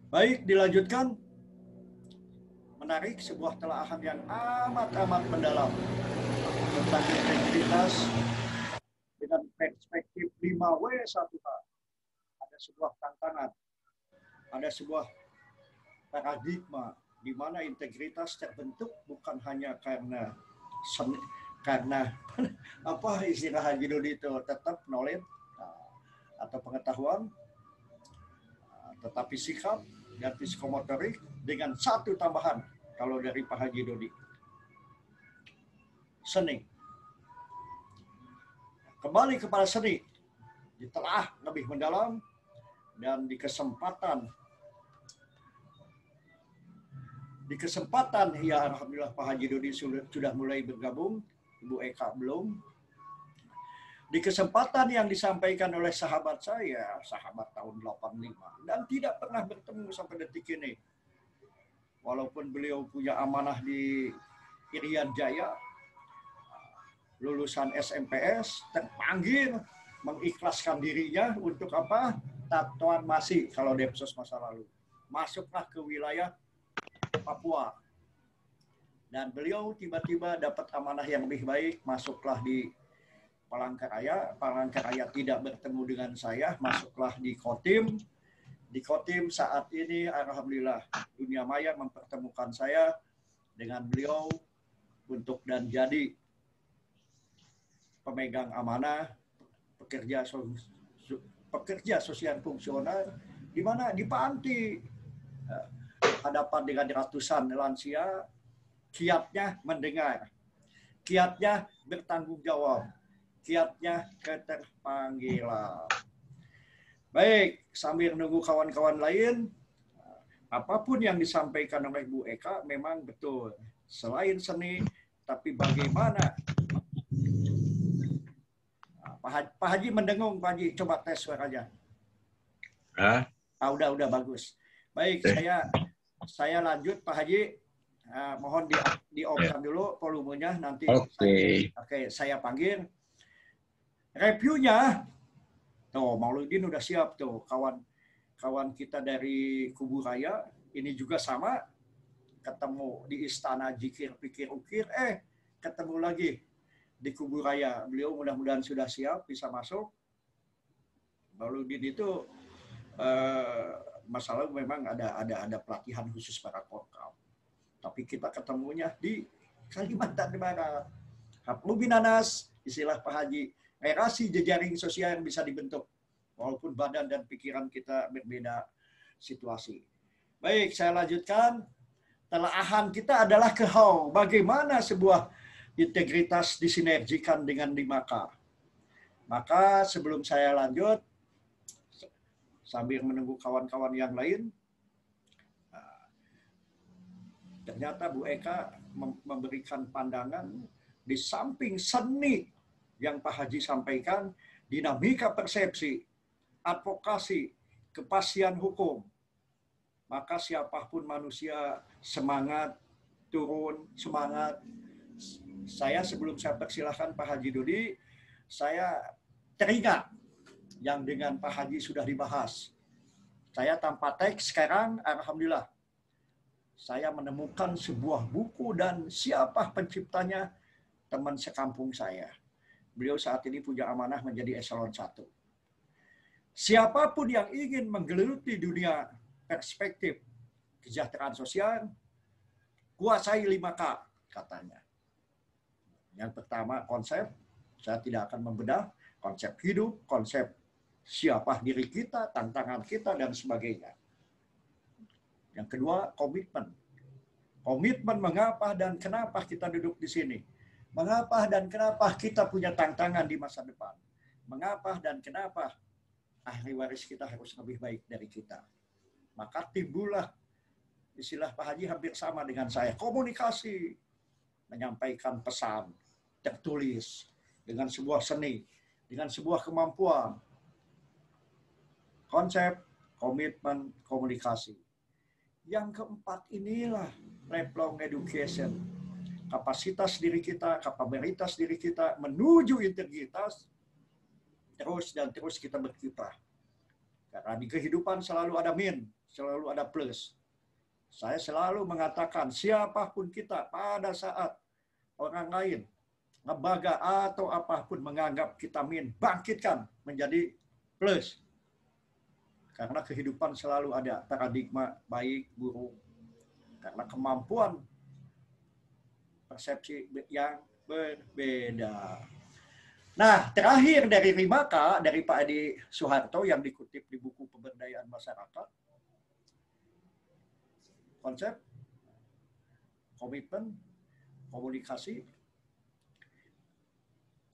Baik, dilanjutkan. Menarik sebuah telaahan yang amat-amat mendalam tentang integritas dengan perspektif 5W1H. Ada sebuah tantangan, ada sebuah paradigma di mana integritas terbentuk bukan hanya karena apa istilah Haji Dodi itu tetap knowledge atau pengetahuan, tetapi sikap dan psikomotorik dengan satu tambahan kalau dari Pak Haji Dodi, seni. Kembali kepada seni, ditelaah lebih mendalam dan di kesempatan ya alhamdulillah Pak Haji Dodi sudah mulai bergabung, Ibu Eka belum. Di kesempatan yang disampaikan oleh sahabat saya, sahabat tahun 85 dan tidak pernah bertemu sampai detik ini. Walaupun beliau punya amanah di Irian Jaya, lulusan SMPS, terpanggil mengikhlaskan dirinya untuk apa? Tatuan Masih kalau Depsos masa lalu. Masuklah ke wilayah Papua. Dan beliau tiba-tiba dapat amanah yang lebih baik, masuklah di Palangkaraya. Palangkaraya tidak bertemu dengan saya, masuklah di Kotim. Di Kotim saat ini alhamdulillah dunia maya mempertemukan saya dengan beliau untuk dan jadi pemegang amanah pekerja sosial fungsional di mana di panti hadapan dengan ratusan lansia, kiatnya mendengar, kiatnya bertanggung jawab, kiatnya keterpanggilan. Baik, sambil nunggu kawan-kawan lain, apapun yang disampaikan oleh Bu Eka memang betul. Selain seni, tapi bagaimana Pak Haji mendengung, Pak Haji coba tes suaranya. Udah bagus. Baik, saya lanjut Pak Haji. Mohon di off-kan dulu volumenya nanti. Oke, saya panggil. Reviewnya, tuh Mauludin udah siap tuh, kawan kita dari Kubu Raya. Ini juga sama, ketemu di Istana Jikir Pikir Ukir, ketemu lagi di Kubu Raya. Beliau mudah-mudahan sudah siap, bisa masuk. Mauludin itu masalah memang ada pelatihan khusus para korkam. Tapi kita ketemunya di Kalimantan Barat. Haplubinanas, istilah Pak Haji, relasi jejaring sosial yang bisa dibentuk. Walaupun badan dan pikiran kita berbeda situasi. Baik, saya lanjutkan. Telaahan kita adalah ke how. Bagaimana sebuah integritas disinergikan dengan 5K. Maka sebelum saya lanjut, sambil menunggu kawan-kawan yang lain, ternyata Bu Eka memberikan pandangan di samping seni yang Pak Haji sampaikan, dinamika persepsi, advokasi, kepastian hukum. Maka siapapun manusia semangat, turun semangat. Saya sebelum saya persilahkan Pak Haji Dodi, saya teringat yang dengan Pak Haji sudah dibahas. Saya tanpa teks sekarang, alhamdulillah, saya menemukan sebuah buku dan siapa penciptanya, teman sekampung saya. Beliau saat ini punya amanah menjadi eselon 1. Siapapun yang ingin menggeluti dunia perspektif kesejahteraan sosial, kuasai 5K, katanya. Yang pertama konsep, saya tidak akan membedah, konsep hidup, konsep siapa diri kita, tantangan kita, dan sebagainya. Yang kedua, komitmen. Komitmen mengapa dan kenapa kita duduk di sini. Mengapa dan kenapa kita punya tantangan di masa depan. Mengapa dan kenapa ahli waris kita harus lebih baik dari kita. Maka timbullah istilah Pak Haji hampir sama dengan saya. Komunikasi, menyampaikan pesan, tertulis, dengan sebuah seni, dengan sebuah kemampuan. Konsep, komitmen, komunikasi. Yang keempat inilah lifelong education. Kapasitas diri kita, kapabilitas diri kita menuju integritas, terus dan terus kita berkiprah. Karena di kehidupan selalu ada min, selalu ada plus. Saya selalu mengatakan siapapun kita pada saat orang lain ngebaga atau apapun menganggap kita min, bangkitkan menjadi plus. Karena kehidupan selalu ada paradigma baik, buruk. Karena kemampuan persepsi yang berbeda. Nah, terakhir dari 5K dari Pak Edi Soeharto yang dikutip di buku Pemberdayaan Masyarakat. Konsep, komitmen, komunikasi,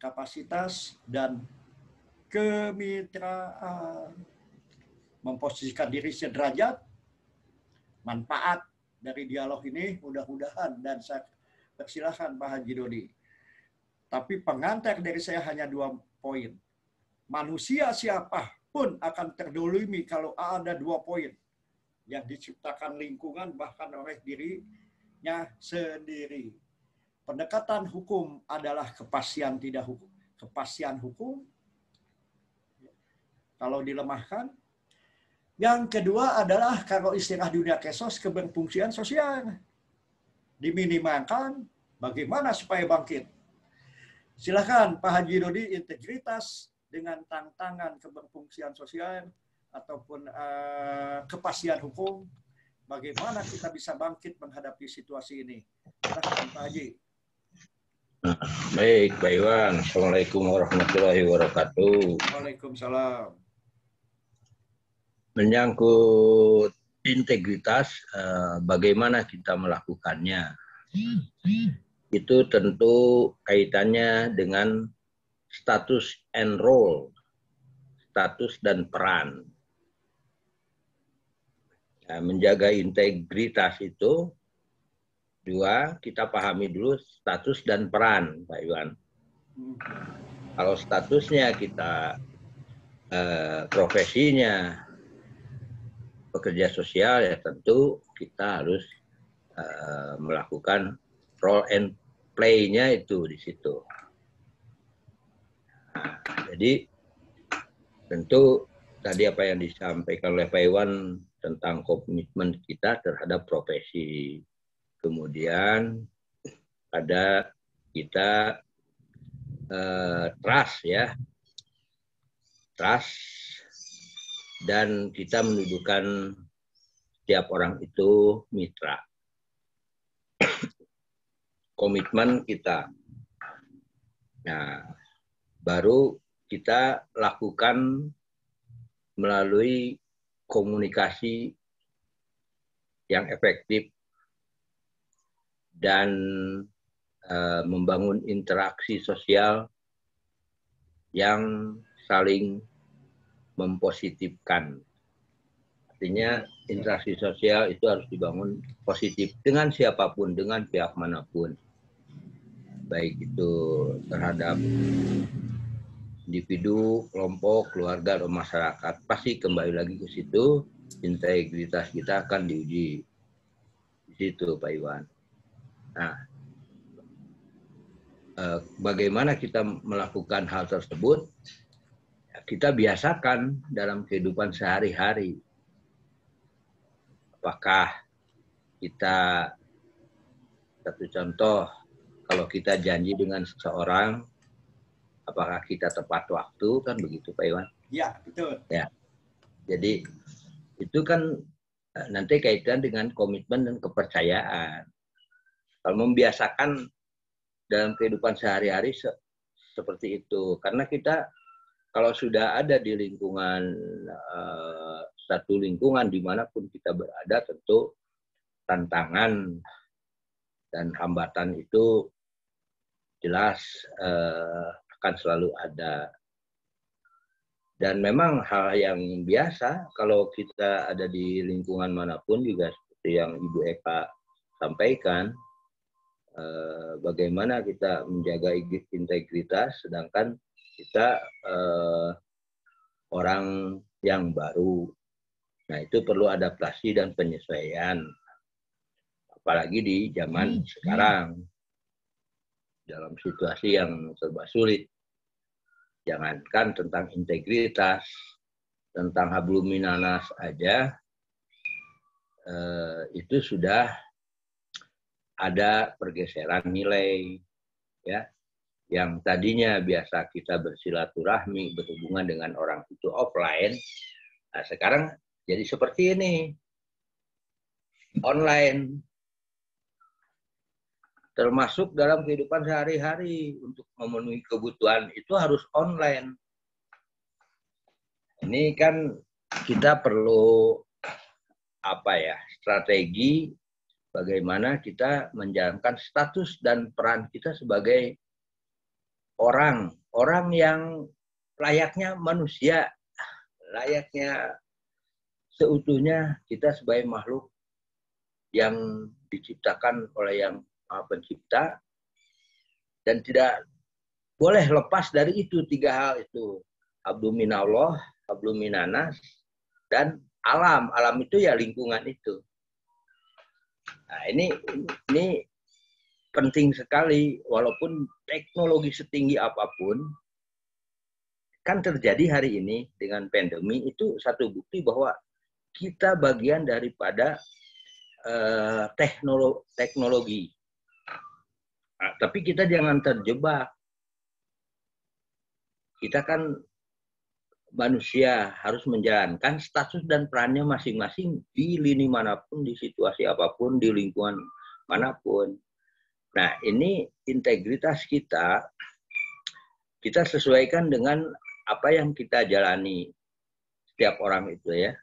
kapasitas, dan kemitraan. Memposisikan diri sederajat, manfaat dari dialog ini mudah-mudahan, dan saya persilahkan Pak Haji Dodi. Tapi pengantar dari saya hanya 2 poin. Manusia siapapun akan terdolimi kalau ada 2 poin. Yang diciptakan lingkungan bahkan oleh dirinya sendiri. Pendekatan hukum adalah kepastian tidak hukum. Kepastian hukum kalau dilemahkan. Yang kedua adalah kalau istilah dunia kesos, keberfungsian sosial. Diminimalkan bagaimana supaya bangkit. Silakan Pak Haji Dodi, integritas dengan tantangan keberfungsian sosial ataupun kepastian hukum, bagaimana kita bisa bangkit menghadapi situasi ini. Silakan Pak Haji. Baik, Pak Iwan. Assalamualaikum warahmatullahi wabarakatuh. Waalaikumsalam. Menyangkut integritas, bagaimana kita melakukannya? Itu tentu kaitannya dengan status and role, status dan peran. Nah, menjaga integritas itu 2, kita pahami dulu status dan peran, Pak Iwan. Kalau statusnya kita profesinya pekerja sosial, ya tentu kita harus melakukan role and play-nya itu di situ. Nah, jadi tentu tadi apa yang disampaikan oleh Pak Iwan tentang komitmen kita terhadap profesi. Kemudian ada kita trust ya, trust, dan kita mendudukan setiap orang itu mitra. Komitmen kita. Nah, baru kita lakukan melalui komunikasi yang efektif dan membangun interaksi sosial yang saling mempositifkan. Artinya interaksi sosial itu harus dibangun positif dengan siapapun, dengan pihak manapun. Baik itu terhadap individu, kelompok, keluarga, atau masyarakat. Pasti kembali lagi ke situ, integritas kita akan diuji. Di situ, Pak Iwan. Nah, bagaimana kita melakukan hal tersebut? Kita biasakan dalam kehidupan sehari-hari. Apakah kita, satu contoh, kalau kita janji dengan seseorang, apakah kita tepat waktu, kan begitu Pak Iwan? Ya, betul. Ya. Jadi itu kan nanti kaitan dengan komitmen dan kepercayaan. Kalau membiasakan dalam kehidupan sehari-hari seperti itu, karena kita kalau sudah ada di lingkungan satu lingkungan dimanapun kita berada, tentu tantangan dan hambatan itu jelas akan selalu ada. Dan memang hal yang biasa kalau kita ada di lingkungan manapun juga seperti yang Ibu Eka sampaikan, bagaimana kita menjaga integritas sedangkan kita orang yang baru. Nah, itu perlu adaptasi dan penyesuaian. Apalagi di zaman sekarang. Dalam situasi yang serba sulit. Jangankan tentang integritas, tentang hablum minanas aja itu sudah ada pergeseran nilai, ya. Yang tadinya biasa kita bersilaturahmi, berhubungan dengan orang itu offline, nah sekarang jadi seperti ini, online. Termasuk dalam kehidupan sehari-hari, untuk memenuhi kebutuhan itu harus online. Ini kan kita perlu strategi bagaimana kita menjalankan status dan peran kita sebagai orang yang layaknya manusia, layaknya seutuhnya kita sebagai makhluk yang diciptakan oleh Yang Maha Pencipta, dan tidak boleh lepas dari itu tiga hal itu: hablum minallah, hablum minanas, dan alam. Alam itu ya lingkungan itu. Nah, ini penting sekali. Walaupun teknologi setinggi apapun, kan terjadi hari ini dengan pandemi, itu satu bukti bahwa kita bagian daripada teknologi. Nah, tapi kita jangan terjebak. Kita kan manusia, harus menjalankan status dan perannya masing-masing di lini manapun, di situasi apapun, di lingkungan manapun. Nah, ini integritas kita sesuaikan dengan apa yang kita jalani setiap orang itu, ya.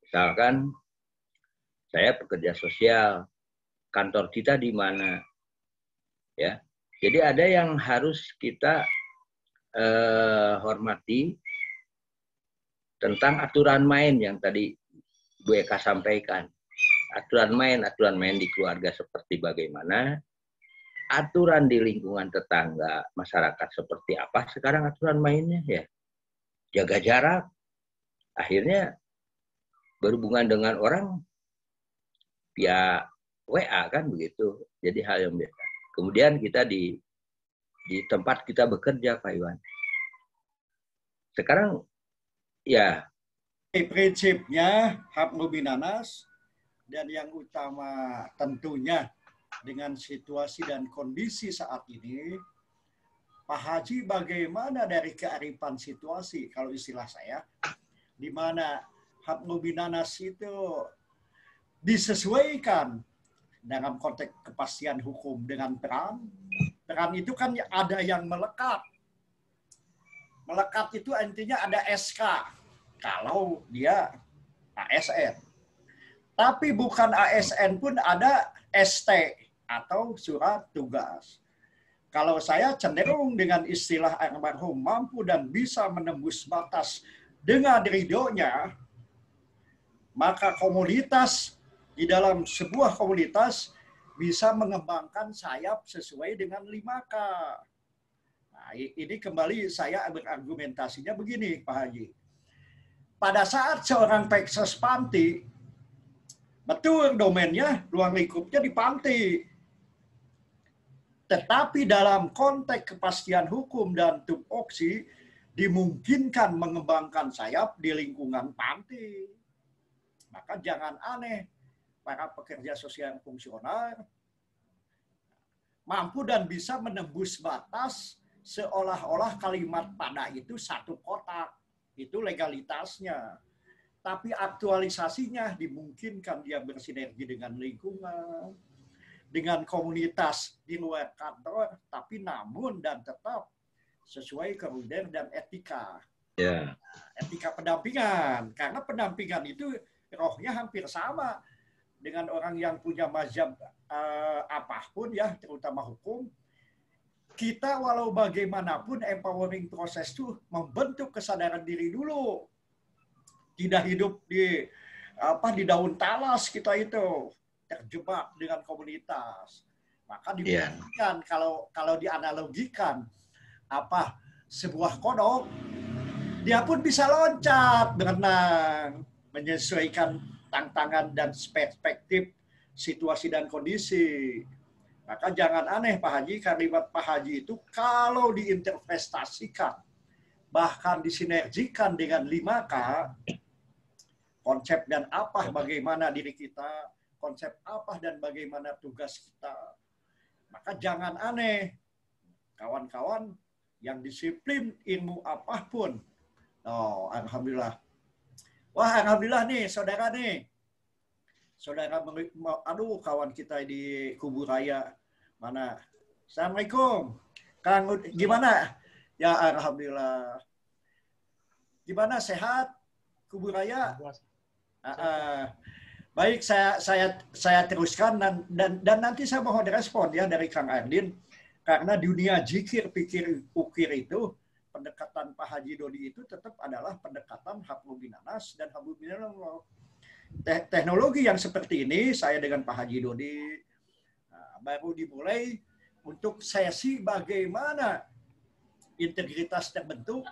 Misalkan saya pekerja sosial, kantor kita di mana, ya. Jadi ada yang harus kita hormati tentang aturan main yang tadi Bu Eka sampaikan. Aturan main di keluarga seperti bagaimana, aturan di lingkungan tetangga, masyarakat seperti apa sekarang aturan mainnya, ya. Jaga jarak. Akhirnya berhubungan dengan orang via WA kan begitu. Jadi hal yang biasa. Kemudian kita di tempat kita bekerja, Pak Iwan. Sekarang ya prinsipnya hablum minanas, dan yang utama tentunya dengan situasi dan kondisi saat ini, Pak Haji bagaimana dari kearifan situasi, kalau istilah saya, di mana hablum minanas itu disesuaikan dalam konteks kepastian hukum dengan peran. Peran itu kan ada yang melekat. Melekat itu intinya ada SK kalau dia ASN. Tapi bukan ASN pun ada ST atau surat tugas. Kalau saya cenderung dengan istilah almarhum mampu dan bisa menembus batas dengan ridhonya, maka komunitas di dalam sebuah komunitas bisa mengembangkan sayap sesuai dengan 5K. Nah, ini kembali saya berargumentasinya begini, Pak Haji. Pada saat seorang Peksos Panti, betul domainnya, ruang lingkupnya di Panti. Tetapi dalam konteks kepastian hukum dan tupoksi, dimungkinkan mengembangkan sayap di lingkungan Panti. Maka jangan aneh, para pekerja sosial fungsional mampu dan bisa menembus batas seolah-olah kalimat pada itu satu kotak. Itu legalitasnya. Tapi aktualisasinya dimungkinkan dia bersinergi dengan lingkungan, dengan komunitas di luar kantor, tapi namun dan tetap sesuai koridor dan etika. Yeah. Etika pendampingan. Karena pendampingan itu rohnya hampir sama dengan orang yang punya mazhab apapun, ya, terutama hukum. Kita walau bagaimanapun empowering proses itu membentuk kesadaran diri dulu. Tidak hidup di daun talas kita itu, terjebak dengan komunitas. Maka dibuktikan kalau dianalogikan sebuah kodok, dia pun bisa loncat berenang, menyesuaikan tantangan dan perspektif situasi dan kondisi. Maka jangan aneh Pak Haji, kalimat Pak Haji itu kalau diinterpretasikan bahkan disinergikan dengan 5K, konsep dan apa bagaimana diri kita, konsep apa dan bagaimana tugas kita, maka jangan aneh, kawan-kawan yang disiplin ilmu apapun. Oh, alhamdulillah. Wah, alhamdulillah nih, saudara nih. Saudara, aduh kawan kita di Kubu Raya. Mana? Assalamualaikum. Kang, gimana? Ya, alhamdulillah. Gimana, sehat? Kubu Raya? Baik, saya teruskan dan nanti saya mohon respon ya dari Kang Ardin, karena dunia jikir pikir ukir itu pendekatan Pak Haji Dodi itu tetap adalah pendekatan hablum minanas dan hablum minallah. Teknologi yang seperti ini saya dengan Pak Haji Dodi baru dimulai untuk sesi bagaimana integritas terbentuk,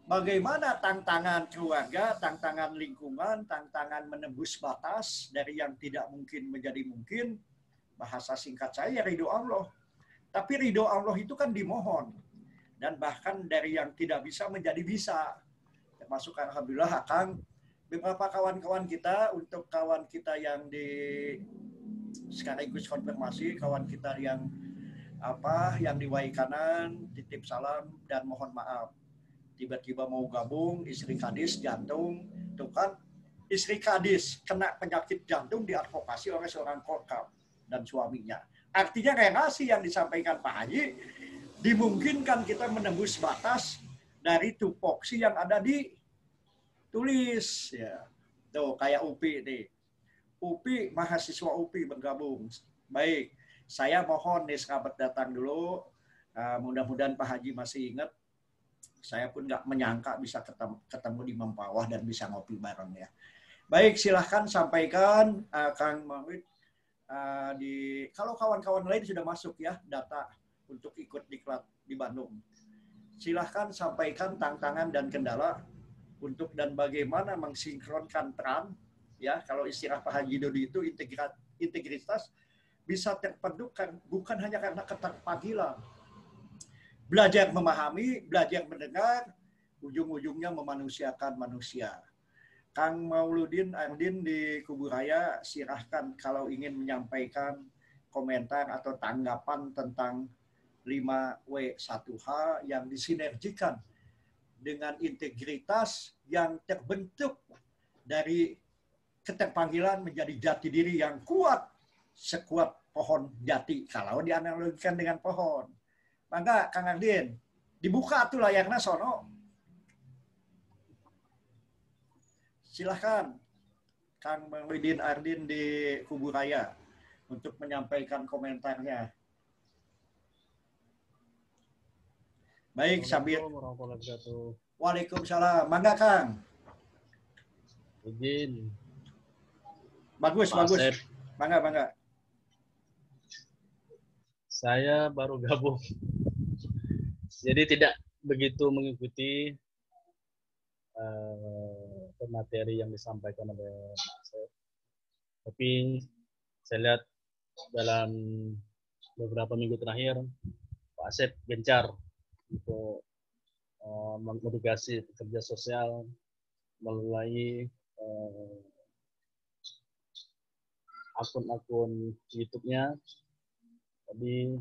bagaimana tantangan keluarga, tantangan lingkungan, tantangan menembus batas dari yang tidak mungkin menjadi mungkin. Bahasa singkat saya ridho Allah. Tapi ridho Allah itu kan dimohon. Dan bahkan dari yang tidak bisa menjadi bisa. Termasuk alhamdulillah Kang, beberapa kawan-kawan kita, untuk kawan kita yang di sekaligus konfirmasi, kawan kita yang di Waikanan, titip salam dan mohon maaf. Tiba-tiba mau gabung, istri kadis jantung, tuh kan istri kadis kena penyakit jantung diadvokasi oleh seorang korkap dan suaminya. Artinya relasi yang disampaikan Pak Haji dimungkinkan kita menembus batas dari tupoksi yang ada di tulis. Ya. Tuh kayak UPI nih. UPI, mahasiswa UPI bergabung. Baik, saya mohon nih sahabat datang dulu. Mudah-mudahan Pak Haji masih ingat. Saya pun nggak menyangka bisa ketemu di Mempawah dan bisa ngopi bareng ya. Baik, silahkan sampaikan Kang Mawid. Kalau kawan-kawan lain sudah masuk ya data untuk ikut diklat di Bandung. Silahkan sampaikan tantangan dan kendala untuk dan bagaimana mensinkronkan peran ya. Kalau istilah Pak Haji Dodi itu integritas bisa terpadukan bukan hanya karena keterpanggilan. Belajar memahami, belajar mendengar, ujung-ujungnya memanusiakan manusia. Kang Mauludin Ardin di Kubu Raya, silahkan kalau ingin menyampaikan komentar atau tanggapan tentang 5W1H yang disinergikan dengan integritas yang terbentuk dari keterpanggilan menjadi jati diri yang kuat sekuat pohon jati kalau dianalogikan dengan pohon. Mangga Kang Ardin, dibuka tuh layarnya sono. Silahkan Kang Mauludin Ardin di Kubu Raya untuk menyampaikan komentarnya. Baik, sambil Waalaikumsalam. Mangga Kang. Izin. Bagus, bagus. Mangga. Saya baru gabung. Jadi tidak begitu mengikuti materi yang disampaikan oleh Pak Asep. Tapi saya lihat dalam beberapa minggu terakhir Pak Asep gencar untuk mengedukasi pekerja sosial melalui akun-akun YouTube-nya. Jadi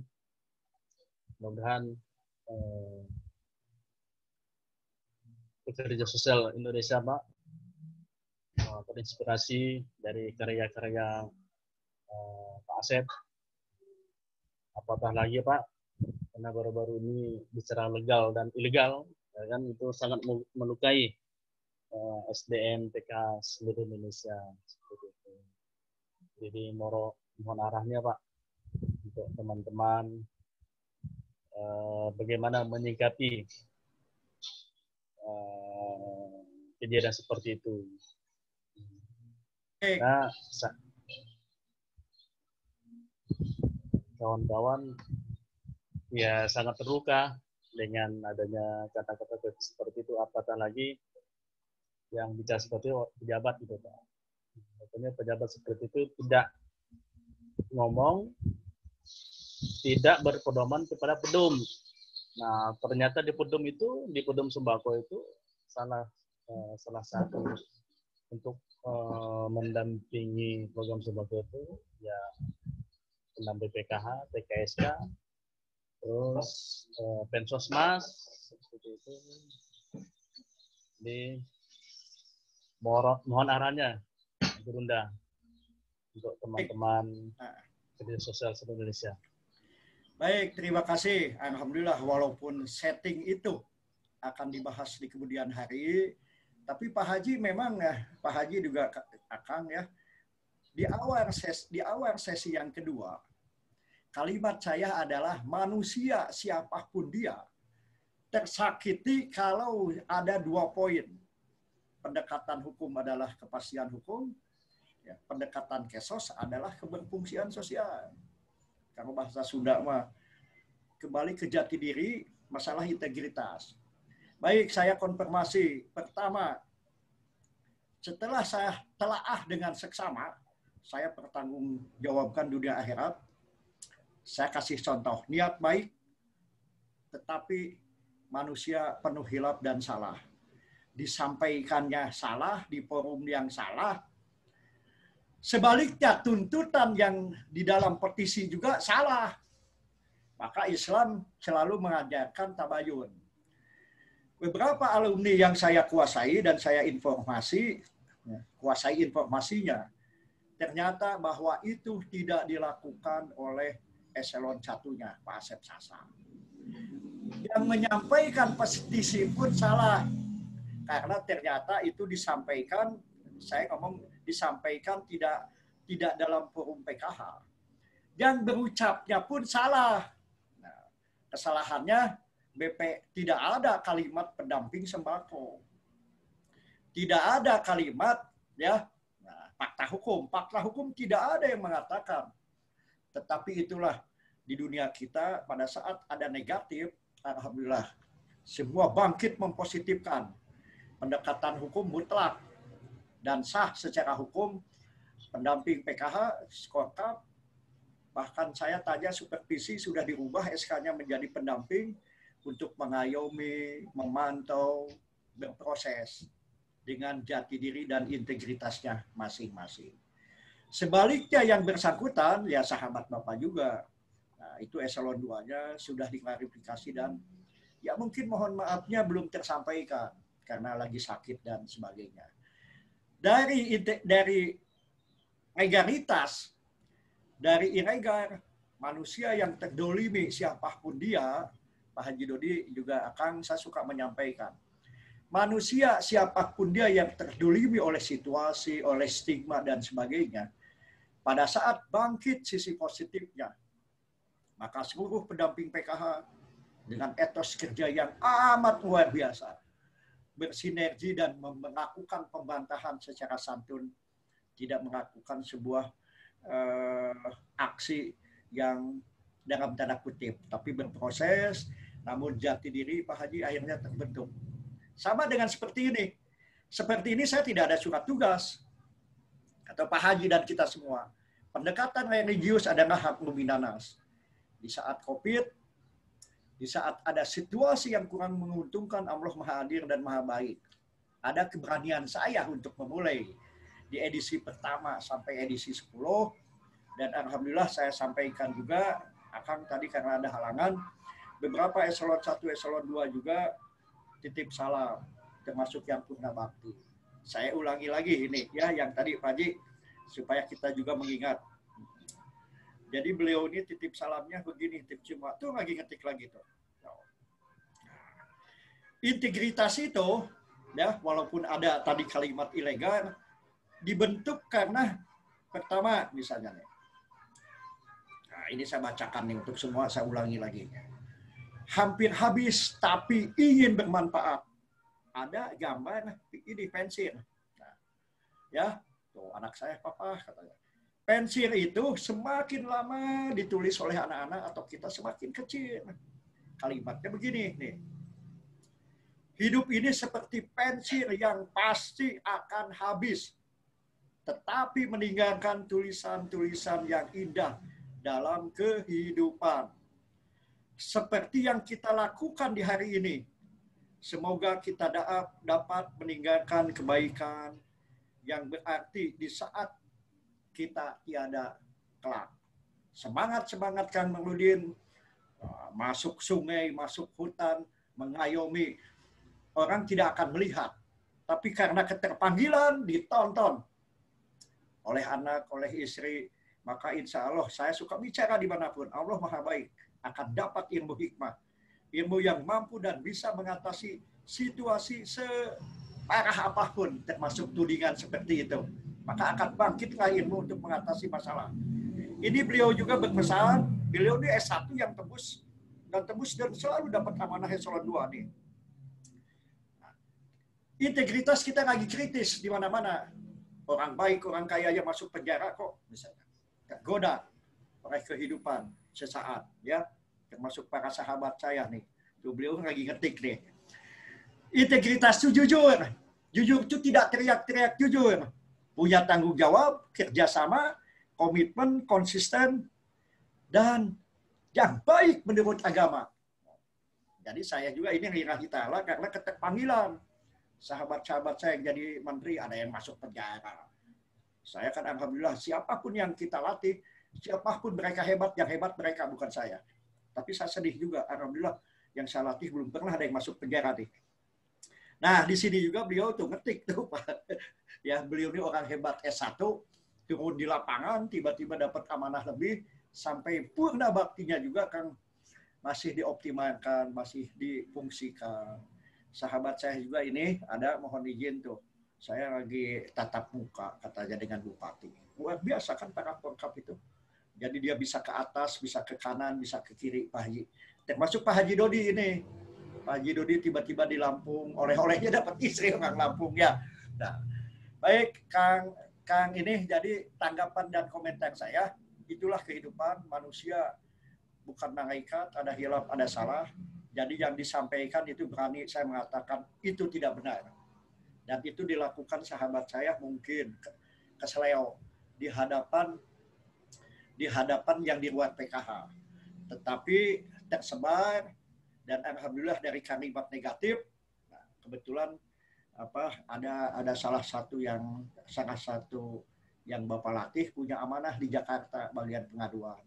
mudah-mudahan pekerja sosial Indonesia Pak terinspirasi dari karya-karya Pak Asep. Apatah lagi Pak, karena baru-baru ini bicara legal dan ilegal, ya kan, itu sangat melukai SDM TK seluruh Indonesia. Seperti itu. Jadi mohon arahnya Pak untuk teman-teman bagaimana menyikapi kejadian seperti itu. Nah, kawan-kawan ya sangat terluka dengan adanya kata-kata seperti itu. Apatah lagi yang bicara seperti itu pejabat gitu Pak. Makanya pejabat seperti itu tidak ngomong, tidak berpedoman kepada pedum. Nah, ternyata di Pudum Sembako itu salah satu untuk mendampingi program sembako itu ya pendamping PKH, TKSK, terus Pensosmas seperti itu. Di mohon arahannya Gurunda untuk teman-teman kerja sosial seluruh Indonesia. Baik, terima kasih. Alhamdulillah, walaupun setting itu akan dibahas di kemudian hari, tapi Pak Haji memang ya, Pak Haji juga akan ya, di awal sesi yang kedua, kalimat saya adalah manusia siapapun dia tersakiti kalau ada 2 poin. Pendekatan hukum adalah kepastian hukum, ya, pendekatan kesos adalah keberfungsian sosial. Kalau bahasa Sunda mah kembali ke jati diri, masalah integritas. Baik, saya konfirmasi. Pertama, setelah saya telaah dengan seksama, saya pertanggungjawabkan dunia akhirat. Saya kasih contoh, niat baik, tetapi manusia penuh hilaf dan salah. Disampaikannya salah, di forum yang salah. Sebaliknya, tuntutan yang di dalam petisi juga salah. Maka Islam selalu mengajarkan tabayun. Beberapa alumni yang saya kuasai dan saya kuasai informasinya, ternyata bahwa itu tidak dilakukan oleh eselon 1-nya, Pak Asep Sasa. Yang menyampaikan petisi pun salah. Karena ternyata itu disampaikan, saya ngomong disampaikan tidak dalam forum PKH. Dan berucapnya pun salah. Nah, kesalahannya BP tidak ada kalimat pendamping sembako. Tidak ada kalimat ya fakta hukum tidak ada yang mengatakan. Tetapi itulah di dunia kita pada saat ada negatif, alhamdulillah semua bangkit mempositifkan. Pendekatan hukum mutlak dan sah secara hukum, pendamping PKH, Skokap, bahkan saya tanya supervisi sudah dirubah SK-nya menjadi pendamping untuk mengayomi, memantau, berproses dengan jati diri dan integritasnya masing-masing. Sebaliknya yang bersangkutan, ya sahabat Bapak juga, nah, itu eselon 2-nya sudah diklarifikasi dan ya mungkin mohon maafnya belum tersampaikan karena lagi sakit dan sebagainya. Dari legalitas, dari ilegal, manusia yang terdolimi siapapun dia, Pak Haji Dodi juga akan saya suka menyampaikan. Manusia siapapun dia yang terdolimi oleh situasi, oleh stigma dan sebagainya, pada saat bangkit sisi positifnya, maka seluruh pendamping PKH dengan etos kerja yang amat luar biasa, bersinergi dan melakukan pembantahan secara santun, tidak melakukan sebuah aksi yang dalam tanda kutip, tapi berproses, namun jati diri Pak Haji akhirnya terbentuk. Sama dengan seperti ini. Seperti ini saya tidak ada surat tugas. Atau Pak Haji dan kita semua. Pendekatan religius adalah hak luminanas. Di saat COVID, di saat ada situasi yang kurang menguntungkan, Allah Maha Hadir dan Maha Baik. Ada keberanian saya untuk memulai di edisi pertama sampai edisi 10. Dan alhamdulillah saya sampaikan juga, akan tadi karena ada halangan, beberapa eselon 1, eselon 2 juga titip salam, termasuk yang purna bakti. Saya ulangi lagi ini ya, yang tadi Pak Haji, supaya kita juga mengingat. Jadi beliau ini titip salamnya begini, titip cuma tuh lagi ngetik lagi tuh. Integritas itu, ya walaupun ada tadi kalimat ilegal, dibentuk karena pertama misalnya nih. Nah, ini saya bacakan nih untuk semua, saya ulangi lagi. Hampir habis tapi ingin bermanfaat. Ada gambar ini pensir. Nah, ya, tuh anak saya papa katanya. Pensir itu semakin lama ditulis oleh anak-anak atau kita semakin kecil. Kalimatnya begini nih. Hidup ini seperti pensir yang pasti akan habis, tetapi meninggalkan tulisan-tulisan yang indah dalam kehidupan. seperti yang kita lakukan di hari ini. Semoga kita dapat meninggalkan kebaikan yang berarti di saat kita tiada kelak. Semangat Kang Marudin, masuk sungai, masuk hutan, mengayomi. Orang tidak akan melihat. Tapi karena keterpanggilan, ditonton oleh anak, oleh istri, maka insya Allah saya suka bicara dimanapun. Allah Maha Baik, akan dapat ilmu hikmah. Ilmu yang mampu dan bisa mengatasi situasi separah apapun, termasuk tudingan seperti itu. Maka akan bangkitlah ilmu untuk mengatasi masalah. Ini beliau juga berpesan, beliau ini S1 yang tembus dan selalu dapat amanah eselon 2 nih. Integritas kita lagi kritis di mana-mana. Orang baik, orang kaya yang masuk penjara kok misalnya tergoda oleh kehidupan sesaat, ya. Termasuk para sahabat saya nih. Tuh beliau lagi ngetik nih. Integritas itu jujur. Jujur itu tidak teriak-teriak jujur. Punya tanggung jawab, kerjasama, komitmen, konsisten, dan yang baik menurut agama. Jadi saya juga ini lillahi ta'ala karena keterpanggilan. Sahabat-sahabat saya yang jadi menteri, ada yang masuk penjara. Saya kan alhamdulillah, siapapun yang kita latih, siapapun mereka hebat, yang hebat mereka, bukan saya. Tapi saya sedih juga, alhamdulillah, yang saya latih belum pernah ada yang masuk penjara nih. Nah, di sini juga beliau tuh ngetik tuh, Pak. Ya, beliau ini orang hebat S1, turun di lapangan, tiba-tiba dapat amanah lebih, sampai purna baktinya juga kan masih dioptimalkan, masih difungsikan. Sahabat saya juga ini ada, mohon izin tuh, saya lagi tatap muka katanya dengan Bupati. Luar biasa kan para pengkap itu. Jadi dia bisa ke atas, bisa ke kanan, bisa ke kiri, Pak Haji. Termasuk Pak Haji Dodi ini. Pak Haji Dodi tiba-tiba di Lampung, oleh-olehnya dapat istri orang Lampung ya. Nah, baik Kang ini jadi tanggapan dan komentar saya, itulah kehidupan manusia, bukan malaikat, ada hilaf, ada salah. Jadi yang disampaikan itu berani saya mengatakan itu tidak benar. Dan itu dilakukan sahabat saya mungkin keseleo di hadapan yang di luar PKH. Tetapi tersebar dan alhamdulillah dari kalimat negatif, nah, kebetulan ada salah satu yang Bapak latih punya amanah di Jakarta bagian pengaduan.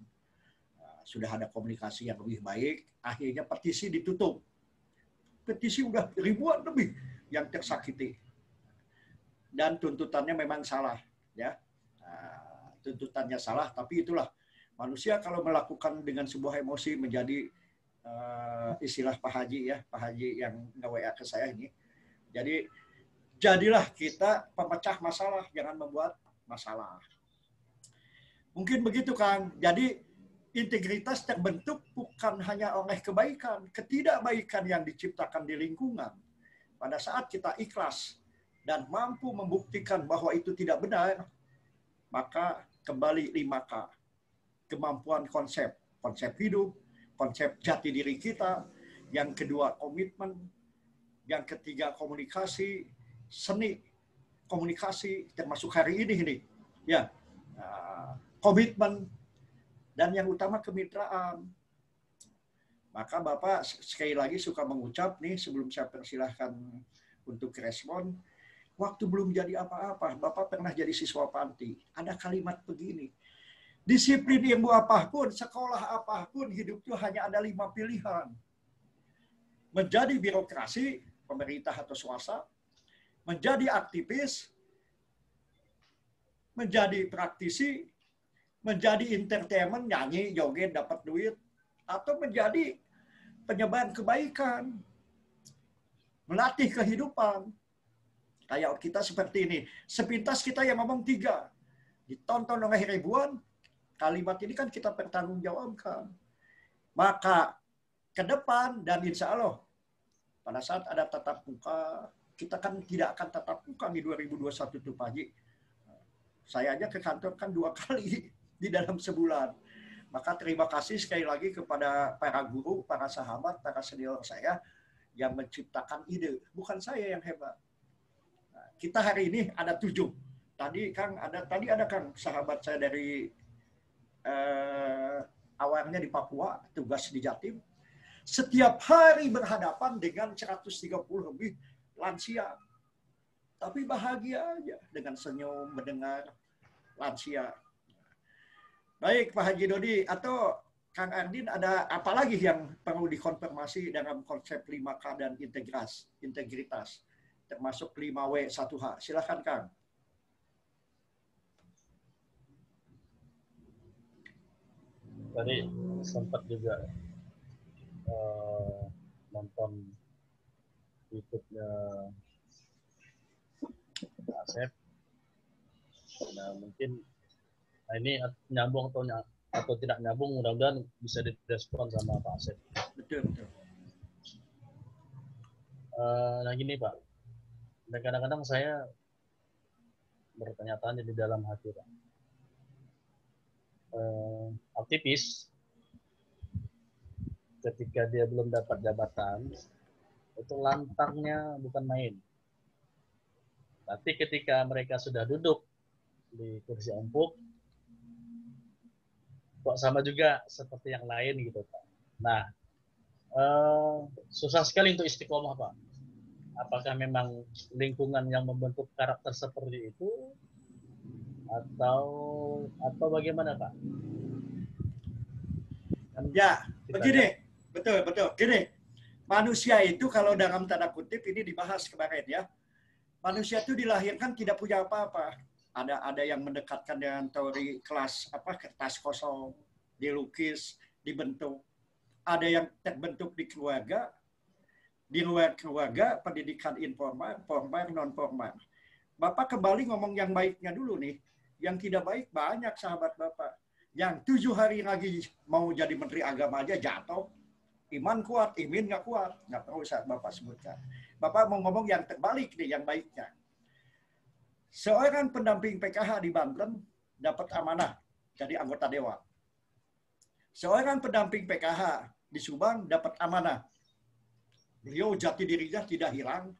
Sudah ada komunikasi yang lebih baik, akhirnya petisi ditutup. Petisi udah ribuan lebih yang tersakiti. Dan tuntutannya memang salah, ya. Tuntutannya salah, tapi itulah manusia kalau melakukan dengan sebuah emosi menjadi istilah Pak Haji ya, Pak Haji yang nge-WA ke saya ini. Jadi jadilah kita pemecah masalah, jangan membuat masalah. Mungkin begitu Kang. Jadi integritas terbentuk bukan hanya oleh kebaikan, ketidakbaikan yang diciptakan di lingkungan. Pada saat kita ikhlas dan mampu membuktikan bahwa itu tidak benar, maka kembali 5K. Kemampuan konsep hidup, konsep jati diri kita, yang kedua komitmen, yang ketiga komunikasi, seni komunikasi, termasuk hari ini. Ya, komitmen, dan yang utama kemitraan. Maka Bapak sekali lagi suka mengucap nih sebelum saya persilahkan untuk respon. Waktu belum jadi apa-apa, Bapak pernah jadi siswa panti. Ada kalimat begini. Disiplin ilmu apapun, sekolah apapun, hidup itu hanya ada 5 pilihan. Menjadi birokrasi, pemerintah atau swasta, menjadi aktivis, menjadi praktisi, menjadi entertainment, nyanyi, joget, dapat duit, atau menjadi penyebar kebaikan, melatih kehidupan. Kayak kita seperti ini. Sepintas kita yang ngomong 3. Ditonton oleh ribuan, kalimat ini kan kita pertanggungjawabkan. Maka ke depan dan insya Allah, pada saat ada tatap muka, kita kan tidak akan tatap muka di 2021 tuh Pak Haji. Saya aja ke kantor kan 2 kali di dalam sebulan. Maka terima kasih sekali lagi kepada para guru, para sahabat, para senior saya yang menciptakan ide. Bukan saya yang hebat. Nah, kita hari ini ada 7. Tadi ada Kang sahabat saya dari awalnya di Papua, tugas di Jatim. setiap hari berhadapan dengan 130 lebih lansia. Tapi bahagia aja dengan senyum mendengar lansia. Baik Pak Haji Dodi atau Kang Ardin, ada apa lagi yang perlu dikonfirmasi dalam konsep 5K dan integritas, termasuk 5W 1H? Silakan Kang. Tadi sempat juga nonton YouTube-nya Pak Asep. Nah, mungkin ini nyambung atau tidak nyambung, mudah-mudahan bisa direspon sama Pak Asep. Betul, betul. Nah gini Pak, dan kadang-kadang saya bertanya-tanya di dalam hati Pak. Aktivis ketika dia belum dapat jabatan itu lantangnya bukan main. Tapi ketika mereka sudah duduk di kursi empuk, kok sama juga seperti yang lain gitu Pak. Nah, susah sekali untuk istiqomah Pak. Apakah memang lingkungan yang membentuk karakter seperti itu atau bagaimana Pak? Kan ya, begini. Betul. Gini, manusia itu kalau dalam tanda kutip ini dibahas kemarin ya. Manusia itu dilahirkan tidak punya apa-apa. Ada yang mendekatkan dengan teori kelas kertas kosong, dilukis, dibentuk. Ada yang terbentuk di keluarga, di luar keluarga, pendidikan informal, formal, non formal. Bapak kembali ngomong yang baiknya dulu nih. Yang tidak baik banyak sahabat Bapak. Yang 7 hari lagi mau jadi Menteri Agama aja jatuh. Iman kuat, imin nggak kuat. Nggak perlu Bapak sebutkan. Bapak mau ngomong yang terbalik nih, yang baiknya. Seorang pendamping PKH di Banten dapat amanah jadi anggota dewan. Seorang pendamping PKH di Subang dapat amanah. Beliau jati dirinya tidak hilang.